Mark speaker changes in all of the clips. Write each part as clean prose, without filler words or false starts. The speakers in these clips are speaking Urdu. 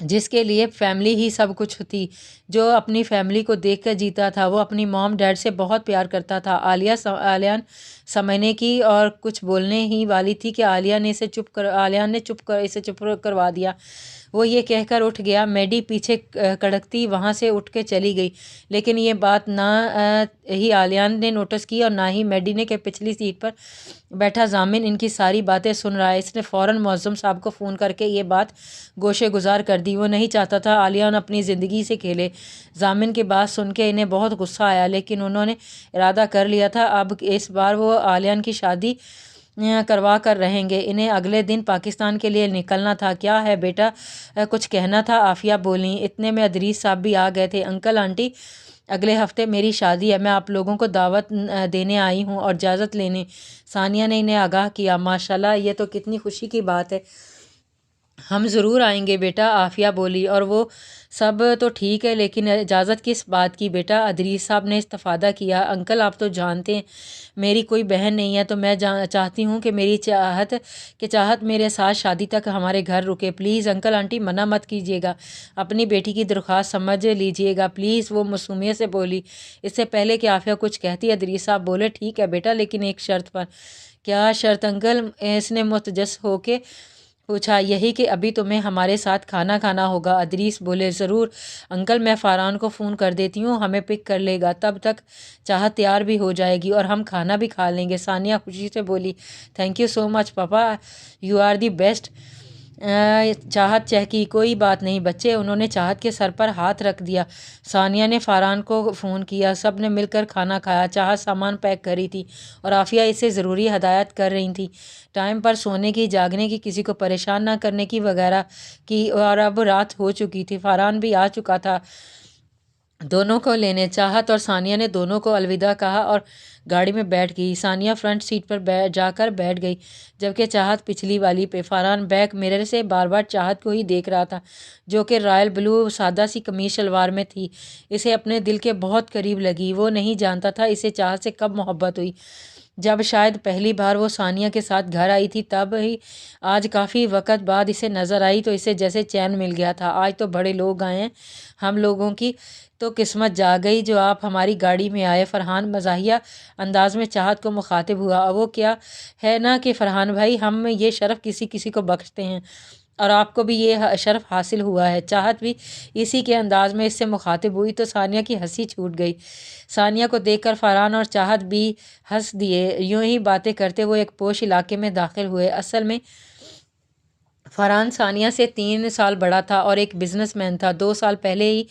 Speaker 1: جس کے لیے فیملی ہی سب کچھ تھی، جو اپنی فیملی کو دیکھ کر جیتا تھا، وہ اپنی موم ڈیڈ سے بہت پیار کرتا تھا۔ عالیہ سمجھنے کی اور کچھ بولنے ہی والی تھی کہ عالیہ نے اسے چپ کروا دیا۔ وہ یہ کہہ کر اٹھ گیا۔ میڈی پیچھے کڑکتی وہاں سے اٹھ کے چلی گئی، لیکن یہ بات نہ ہی عالیہ نے نوٹس کی اور نہ ہی میڈی نے کہ پچھلی سیٹ پر بیٹھا ضامن ان کی ساری باتیں سن رہا ہے۔ اس نے فوراً معظم صاحب کو فون کر کے یہ بات گوشے گزار کر دی۔ وہ نہیں چاہتا تھا عالیہ اپنی زندگی سے کھیلے۔ ضامن کی بات سن کے انہیں بہت غصہ آیا، لیکن انہوں نے ارادہ کر لیا تھا اب اس بار وہ عالیہ کی شادی کروا کر رہیں گے۔ انہیں اگلے دن پاکستان کے لیے نکلنا تھا۔ کیا ہے بیٹا، کچھ کہنا تھا؟ عافیہ بولیں۔ اتنے میں ادریس صاحب بھی آ گئے تھے۔ انکل آنٹی، اگلے ہفتے میری شادی ہے، میں آپ لوگوں کو دعوت دینے آئی ہوں اور اجازت لینے۔ ثانیہ نے انہیں آگاہ کیا۔ ماشاءاللہ، یہ تو کتنی خوشی کی بات ہے۔ ہم ضرور آئیں گے بیٹا، عافیہ بولی۔ اور وہ سب تو ٹھیک ہے، لیکن اجازت کس بات کی بیٹا؟ ادریس صاحب نے استفادہ کیا۔ انکل، آپ تو جانتے ہیں میری کوئی بہن نہیں ہے، تو میں چاہتی ہوں کہ میری چاہت میرے ساتھ شادی تک ہمارے گھر رکے۔ پلیز انکل آنٹی، منع مت کیجیے گا، اپنی بیٹی کی درخواست سمجھ لیجیے گا پلیز، وہ معصومیت سے بولی۔ اس سے پہلے کہ عافیہ کچھ کہتی، ادریس صاحب بولے، ٹھیک ہے بیٹا، لیکن ایک شرط پر۔ کیا شرط انکل؟ اس نے متجس ہو کے پوچھا۔ یہی کہ ابھی تمہیں ہمارے ساتھ کھانا کھانا ہوگا۔ ادریس بولے، ضرور انکل، میں فاران کو فون کر دیتی ہوں، ہمیں پک کر لے گا، تب تک چاہت تیار بھی ہو جائے گی اور ہم کھانا بھی کھا لیں گے۔ ثانیہ خوشی سے بولی، thank you so much papa, you are the best. Chahat چہکی، کوئی بات نہیں بچے۔ انہوں نے چاہت کے سر پر ہاتھ رکھ دیا۔ ثانیہ نے فاران کو فون کیا، سب نے مل کر کھانا کھایا۔ چاہت سامان پیک کر رہی تھی اور عافیہ اسے ضروری ہدایت کر رہی تھی، ٹائم پر سونے کی، جاگنے کی، کسی کو پریشان نہ کرنے کی وغیرہ کی۔ اور اب رات ہو چکی تھی، فاران بھی آ چکا تھا دونوں کو لینے۔ چاہت اور ثانیہ نے دونوں کو الوداع کہا اور گاڑی میں بیٹھ گئی۔ ثانیہ فرنٹ سیٹ پر جا کر بیٹھ گئی، جبکہ چاہت پچھلی والی پہ۔ فاران بیک مرر سے بار بار چاہت کو ہی دیکھ رہا تھا، جو کہ رائل بلو سادہ سی قمیص شلوار میں تھی۔ اسے اپنے دل کے بہت قریب لگی۔ وہ نہیں جانتا تھا اسے چاہت سے کب محبت ہوئی، جب شاید پہلی بار وہ ثانیہ کے ساتھ گھر آئی تھی تب ہی۔ آج کافی وقت بعد اسے نظر آئی تو اسے جیسے چین مل گیا تھا۔ آج تو بڑے لوگ آئے ہیں، ہم لوگوں کی تو قسمت جاگ گئی جو آپ ہماری گاڑی میں آئے۔ فرحان مزاحیہ انداز میں چاہت کو مخاطب ہوا۔ وہ کیا ہے نا کہ فرحان بھائی، ہم یہ شرف کسی کسی کو بخشتے ہیں اور آپ کو بھی یہ شرف حاصل ہوا ہے۔ چاہت بھی اسی کے انداز میں اس سے مخاطب ہوئی تو ثانیہ کی ہنسی چھوٹ گئی۔ ثانیہ کو دیکھ کر فرحان اور چاہت بھی ہنس دیے۔ یوں ہی باتیں کرتے وہ ایک پوش علاقے میں داخل ہوئے۔ اصل میں فرحان ثانیہ سے 3 سال بڑا تھا اور ایک بزنس مین تھا۔ 2 سال پہلے ہی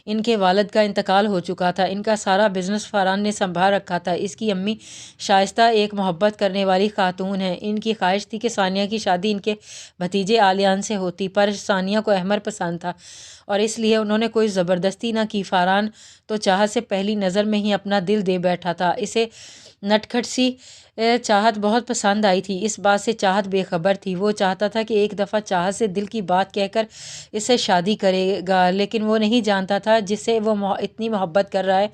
Speaker 1: ان کے والد کا انتقال ہو چکا تھا۔ ان کا سارا بزنس فرحان نے سنبھال رکھا تھا۔ اس کی امی شائستہ ایک محبت کرنے والی خاتون ہیں۔ ان کی خواہش تھی کہ ثانیہ کی شادی ان کے بھتیجے عالیان سے ہوتی، پر ثانیہ کو احمر پسند تھا اور اس لیے انہوں نے کوئی زبردستی نہ کی۔ فرحان تو چاہت سے پہلی نظر میں ہی اپنا دل دے بیٹھا تھا۔ اسے نٹکھٹ سی چاہت بہت پسند آئی تھی۔ اس بات سے چاہت بے خبر تھی۔ وہ چاہتا تھا کہ ایک دفعہ چاہت سے دل کی بات کہہ کر اس سے شادی کرے گا، لیکن وہ نہیں جانتا تھا جس سے وہ اتنی محبت کر رہا ہے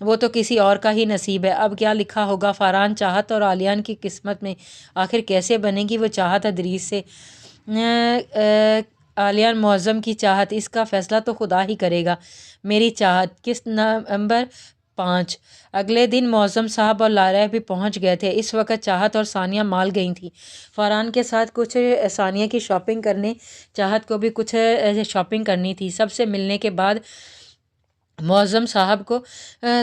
Speaker 1: وہ تو کسی اور کا ہی نصیب ہے۔ اب کیا لکھا ہوگا فرحان، چاہت اور عالیان کی قسمت میں؟ آخر کیسے بنے گی وہ چاہت ادریس سے، عالیان معظم کی چاہت؟ اس کا فیصلہ تو خدا ہی کرے گا۔ میری چاہت، قسط نمبر 5۔ اگلے دن معظم صاحب اور لارہ بھی پہنچ گئے تھے۔ اس وقت چاہت اور ثانیہ مال گئی تھیں، فرحان کے ساتھ کچھ ثانیہ کی شاپنگ کرنے۔ چاہت کو بھی کچھ شاپنگ کرنی تھی۔ سب سے ملنے کے بعد معظم صاحب کو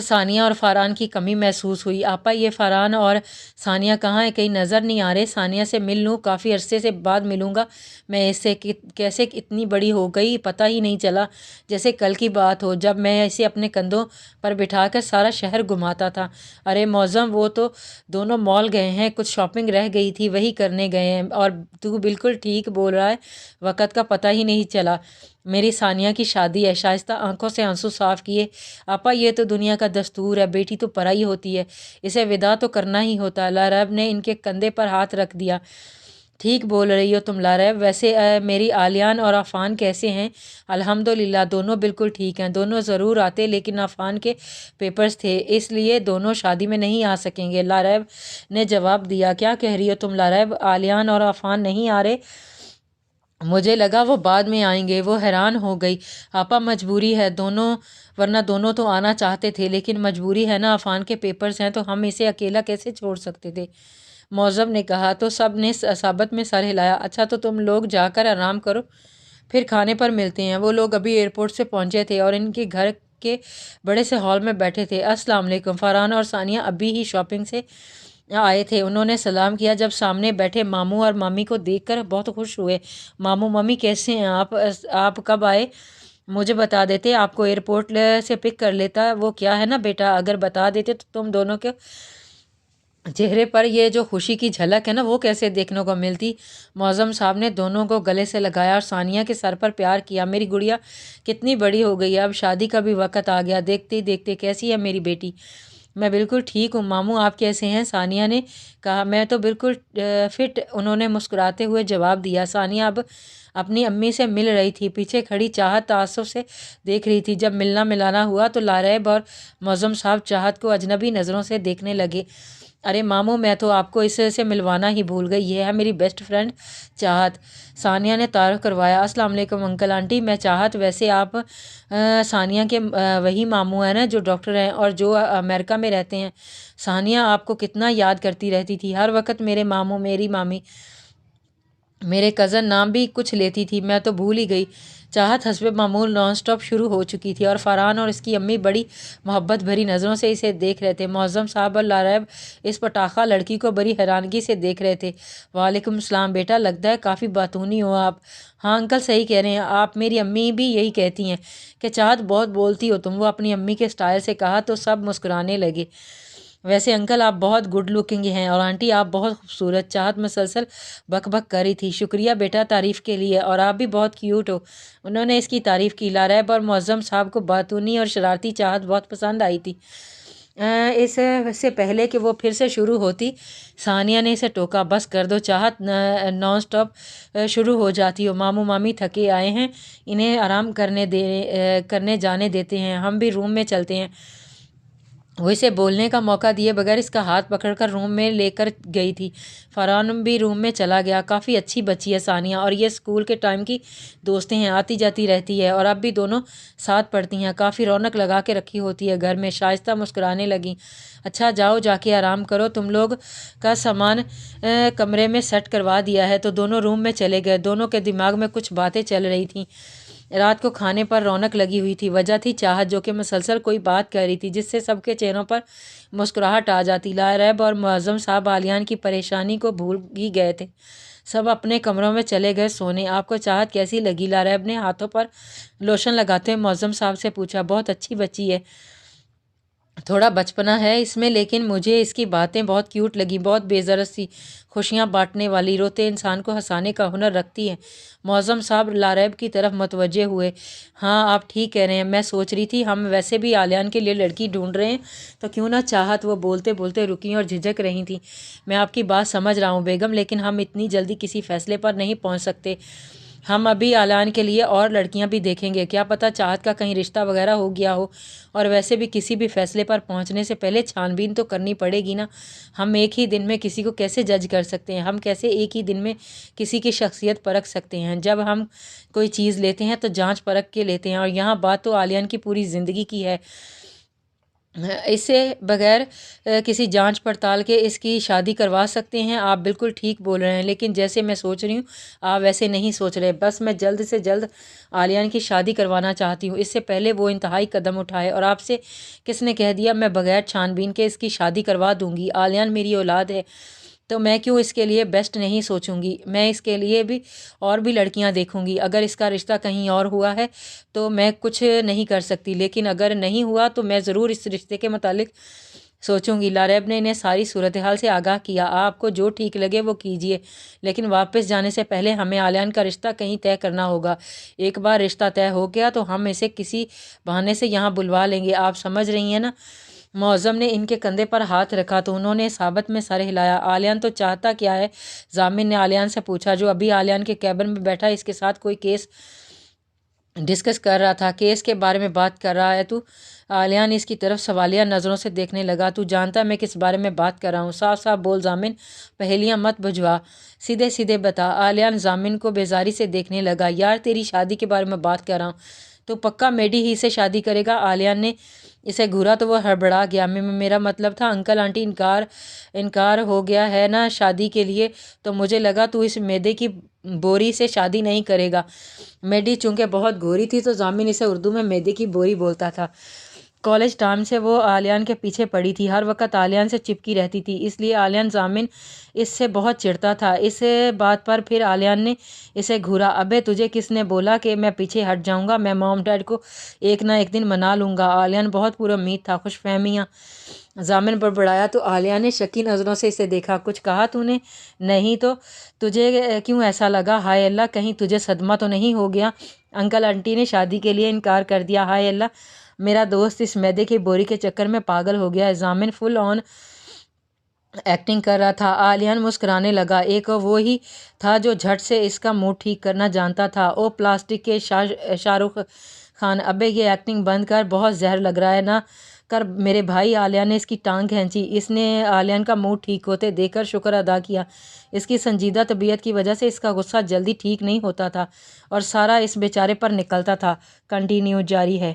Speaker 1: ثانیہ اور فرحان کی کمی محسوس ہوئی۔ آپا، یہ فرحان اور ثانیہ کہاں ہیں؟ کہیں نظر نہیں آ رہے۔ ثانیہ سے مل لوں، کافی عرصے سے بعد ملوں گا میں اس سے۔ کیسے اتنی بڑی ہو گئی، پتہ ہی نہیں چلا، جیسے کل کی بات ہو جب میں اسے اپنے کندھوں پر بٹھا کر سارا شہر گھماتا تھا۔ ارے معظم، وہ تو دونوں مال گئے ہیں، کچھ شاپنگ رہ گئی تھی وہی کرنے گئے ہیں۔ اور تو بالکل ٹھیک بول رہا ہے، وقت کا پتہ ہی نہیں چلا۔ میری ثانیہ کی شادی ہے۔ شائستہ آنکھوں سے آنسو صاف کیے۔ آپا، یہ تو دنیا کا دستور ہے، بیٹی تو پرائی ہوتی ہے، اسے وداع تو کرنا ہی ہوتا ہے۔ لارب نے ان کے کندھے پر ہاتھ رکھ دیا۔ ٹھیک بول رہی ہو تم لارب۔ ویسے میری عالیان اور عفان کیسے ہیں؟ الحمدللہ، دونوں بالکل ٹھیک ہیں۔ دونوں ضرور آتے، لیکن عفان کے پیپرز تھے، اس لیے دونوں شادی میں نہیں آ سکیں گے، لارب نے جواب دیا۔ کیا کہہ رہی ہو تم لارب؟ عالیان اور عفان نہیں آ رہے؟ مجھے لگا وہ بعد میں آئیں گے۔ وہ حیران ہو گئی۔ آپا مجبوری ہے، ورنہ دونوں تو آنا چاہتے تھے، لیکن مجبوری ہے نا، عفان کے پیپرز ہیں تو ہم اسے اکیلا کیسے چھوڑ سکتے تھے؟ معظم نے کہا تو سب نے ثابت میں سر ہلایا۔ اچھا تو تم لوگ جا کر آرام کرو، پھر کھانے پر ملتے ہیں۔ وہ لوگ ابھی ایئرپورٹ سے پہنچے تھے اور ان کے گھر کے بڑے سے ہال میں بیٹھے تھے۔ السلام علیکم۔ فرحان اور ثانیہ ابھی ہی شاپنگ سے آئے تھے۔ انہوں نے سلام کیا۔ جب سامنے بیٹھے ماموں اور مامی کو دیکھ کر بہت خوش ہوئے۔ ماموں مامی کیسے ہیں آپ کب آئے؟ مجھے بتا دیتے، آپ کو ایئرپورٹ سے پک کر لیتا۔ وہ کیا ہے نا بیٹا، اگر بتا دیتے تو تم دونوں کے چہرے پر یہ جو خوشی کی جھلک ہے نا وہ کیسے دیکھنے کو ملتی۔ معظم صاحب نے دونوں کو گلے سے لگایا اور ثانیہ کے سر پر پیار کیا۔ میری گڑیا کتنی بڑی ہو گئی ہے، اب شادی کا بھی وقت آ گیا۔ دیکھتے ہی دیکھتے کیسی ہے میری بیٹی؟ میں بالکل ٹھیک ہوں ماموں، آپ کیسے ہیں؟ ثانیہ نے کہا میں تو بالکل فٹ، انہوں نے مسکراتے ہوئے جواب دیا۔ ثانیہ اب اپنی امی سے مل رہی تھی، پیچھے کھڑی چاہت تعصب سے دیکھ رہی تھی۔ جب ملنا ملانا ہوا تو لاریب اور معظم صاحب چاہت کو اجنبی نظروں سے دیکھنے لگے۔ ارے ماموں، میں تو آپ کو اس سے ملوانا ہی بھول گئی، یہ ہے میری بیسٹ فرینڈ چاہت۔ ثانیہ نے تعارف کروایا۔ السلام علیکم انکل آنٹی، میں چاہت۔ ویسے آپ ثانیہ کے وہی ماموں ہیں نا جو ڈاکٹر ہیں اور جو امریکہ میں رہتے ہیں؟ ثانیہ آپ کو کتنا یاد کرتی رہتی تھی، ہر وقت میرے ماموں، میری مامی، میرے کزن نام بھی کچھ لیتی تھی، میں تو بھول ہی گئی۔ چاہت حسب معمول نان سٹاپ شروع ہو چکی تھی اور فرحان اور اس کی امی بڑی محبت بھری نظروں سے اسے دیکھ رہے تھے۔ معظم صاحب اور لاریب اس پٹاخہ لڑکی کو بڑی حیرانگی سے دیکھ رہے تھے۔ وعلیکم السلام بیٹا، لگتا ہے کافی باتونی ہو آپ۔ ہاں انکل صحیح کہہ رہے ہیں آپ، میری امی بھی یہی کہتی ہیں کہ چاہت بہت بولتی ہو تم، وہ اپنی امی کے سٹائل سے کہا تو سب مسکرانے لگے۔ ویسے انکل آپ بہت گڈ لکنگ ہیں اور آنٹی آپ بہت خوبصورت۔ چاہت مسلسل بک بک کر رہی تھی۔ شکریہ بیٹا تعریف کے لیے، اور آپ بھی بہت کیوٹ ہو، انہوں نے اس کی تعریف کی۔ لاریب اور معظم صاحب کو باتونی اور شرارتی چاہت بہت پسند آئی تھی۔ اس سے پہلے کہ وہ پھر سے شروع ہوتی، ثانیہ نے اسے ٹوکا، بس کر دو چاہت، نان سٹاپ شروع ہو جاتی ہو۔ ماموں مامی تھکے آئے ہیں، انہیں آرام کرنے جانے دیتے ہیں، ہم بھی روم میں چلتے ہیں۔ وہ اسے بولنے کا موقع دیے بغیر اس کا ہاتھ پکڑ کر روم میں لے کر گئی تھی۔ فرحان بھی روم میں چلا گیا۔ کافی اچھی بچی ہے ثانیہ، اور یہ اسکول کے ٹائم کی دوستیں ہیں، آتی جاتی رہتی ہے، اور اب بھی دونوں ساتھ پڑھتی ہیں، کافی رونق لگا کے رکھی ہوتی ہے گھر میں۔ شائستہ مسکرانے لگیں۔ اچھا جاؤ جا کے آرام کرو، تم لوگ کا سامان کمرے میں سیٹ کروا دیا ہے۔ تو دونوں روم میں چلے گئے۔ دونوں کے دماغ میں کچھ باتیں چل رہی تھیں۔ رات کو کھانے پر رونق لگی ہوئی تھی، وجہ تھی چاہت جو کہ مسلسل کوئی بات کر رہی تھی جس سے سب کے چہروں پر مسکراہٹ آ جاتی۔ لاریب اور معظم صاحب عالیان کی پریشانی کو بھول ہی گئے تھے، سب اپنے کمروں میں چلے گئے سونے۔ آپ کو چاہت کیسی لگی؟ لاریب نے ہاتھوں پر لوشن لگاتے ہوئے معظم صاحب سے پوچھا۔ بہت اچھی بچی ہے، تھوڑا بچپنا ہے اس میں، لیکن مجھے اس کی باتیں بہت کیوٹ لگیں، بہت بے غرض سی، خوشیاں بانٹنے والی، روتے انسان کو ہنسانے کا ہنر رکھتی ہے۔ معظم صاحب لاریب کی طرف متوجہ ہوئے۔ ہاں آپ ٹھیک کہہ رہے ہیں، میں سوچ رہی تھی ہم ویسے بھی عالیان کے لیے لڑکی ڈھونڈ رہے ہیں تو کیوں نہ چاہت۔ وہ بولتے بولتے رکیں اور جھجک رہی تھیں۔ میں آپ کی بات سمجھ رہا ہوں بیگم، لیکن ہم اتنی جلدی کسی فیصلے پر نہیں پہنچ سکتے، ہم ابھی عالیان کے لیے اور لڑکیاں بھی دیکھیں گے، کیا پتہ چاہت کا کہیں رشتہ وغیرہ ہو گیا ہو، اور ویسے بھی کسی بھی فیصلے پر پہنچنے سے پہلے چھان بین تو کرنی پڑے گی نا۔ ہم ایک ہی دن میں کسی کو کیسے جج کر سکتے ہیں؟ ہم کیسے ایک ہی دن میں کسی کی شخصیت پرکھ سکتے ہیں؟ جب ہم کوئی چیز لیتے ہیں تو جانچ پرکھ کے لیتے ہیں، اور یہاں بات تو عالیان کی پوری زندگی کی ہے، اس سے بغیر کسی جانچ پڑتال کے اس کی شادی کروا سکتے ہیں؟ آپ بالکل ٹھیک بول رہے ہیں، لیکن جیسے میں سوچ رہی ہوں آپ ویسے نہیں سوچ رہے۔ بس میں جلد سے جلد عالیان کی شادی کروانا چاہتی ہوں، اس سے پہلے وہ انتہائی قدم اٹھائے۔ اور آپ سے کس نے کہہ دیا میں بغیر چھان بین کے اس کی شادی کروا دوں گی؟ عالیان میری اولاد ہے تو میں کیوں اس کے لیے بیسٹ نہیں سوچوں گی؟ میں اس کے لیے بھی اور بھی لڑکیاں دیکھوں گی، اگر اس کا رشتہ کہیں اور ہوا ہے تو میں کچھ نہیں کر سکتی، لیکن اگر نہیں ہوا تو میں ضرور اس رشتے کے متعلق سوچوں گی۔ لاریب نے انہیں ساری صورتحال سے آگاہ کیا۔ آپ کو جو ٹھیک لگے وہ کیجیے، لیکن واپس جانے سے پہلے ہمیں عالیان کا رشتہ کہیں طے کرنا ہوگا۔ ایک بار رشتہ طے ہو گیا تو ہم اسے کسی بہانے سے یہاں بلوا لیں گے، آپ سمجھ رہی ہیں نا؟ معظم نے ان کے کندھے پر ہاتھ رکھا تو انہوں نے ثابت میں سر ہلایا۔ عالیان تو چاہتا کیا ہے؟ ضامن نے عالیان سے پوچھا، جو ابھی عالیان کے کیبن میں بیٹھا، اس کے ساتھ کوئی کیس ڈسکس کر رہا تھا، کیس کے بارے میں بات کر رہا ہے تو؟ عالیہ نے اس کی طرف سوالیہ نظروں سے دیکھنے لگا۔ تو جانتا میں کس بارے میں بات کر رہا ہوں؟ صاف صاف بول ضامن، پہیلیاں مت بجھوا، سیدھے سیدھے بتا۔ عالیہ ضامن کو بیزاری سے دیکھنے لگا۔ یار تیری شادی کے بارے میں بات کر رہا ہوں، تو پکا میڈی ہی سے شادی کرے گا؟ عالیہ نے اسے گھورا تو وہ ہڑبڑا گیا۔ میرا مطلب تھا انکل آنٹی انکار ہو گیا ہے نا شادی کے لیے، تو مجھے لگا تو اس میدے کی بوری سے شادی نہیں کرے گا۔ میڈی چونکہ بہت گوری تھی تو ضامن اسے اردو میں میدے کی بوری بولتا تھا۔ کالج ٹائم سے وہ عالیان کے پیچھے پڑی تھی، ہر وقت عالیان سے چپکی رہتی تھی، اس لیے عالیان ضامن اس سے بہت چڑھتا تھا۔ اس بات پر پھر عالیان نے اسے گھورا۔ ابے تجھے کس نے بولا کہ میں پیچھے ہٹ جاؤں گا؟ میں موم ڈیڈ کو ایک نہ ایک دن منا لوں گا۔ عالیان بہت پر امید تھا۔ خوش فہمیاں؟ ضامن بڑبڑایا تو عالیہ نے شکی نظروں سے اسے دیکھا۔ کچھ کہا تو نے؟ نہیں تو تجھے کیوں ایسا لگا؟ ہائے اللہ، کہیں تجھے صدمہ تو نہیں ہو گیا؟ انکل آنٹی نے شادی کے لیے انکار کر دیا؟ ہائے اللہ، میرا دوست اس میدے کی بوری کے چکر میں پاگل ہو گیا ہے۔ ضامن فل آن ایکٹنگ کر رہا تھا۔ عالیہ مسکرانے لگا۔ ایک وہ ہی تھا جو جھٹ سے اس کا موڈ ٹھیک کرنا جانتا تھا۔ او پلاسٹک کے شاہ رخ خان، ابے یہ ایکٹنگ بند کر، بہت زہر لگ رہا ہے، نہ کر میرے بھائی۔ عالیہ نے اس کی ٹانگ کھینچی۔ اس نے عالیہ کا موڈ ٹھیک ہوتے دیکھ کر شکر ادا کیا۔ اس کی سنجیدہ طبیعت کی وجہ سے اس کا غصہ جلدی ٹھیک نہیں ہوتا تھا اور سارا اس بیچارے پر نکلتا تھا۔ کنٹینیو جاری ہے۔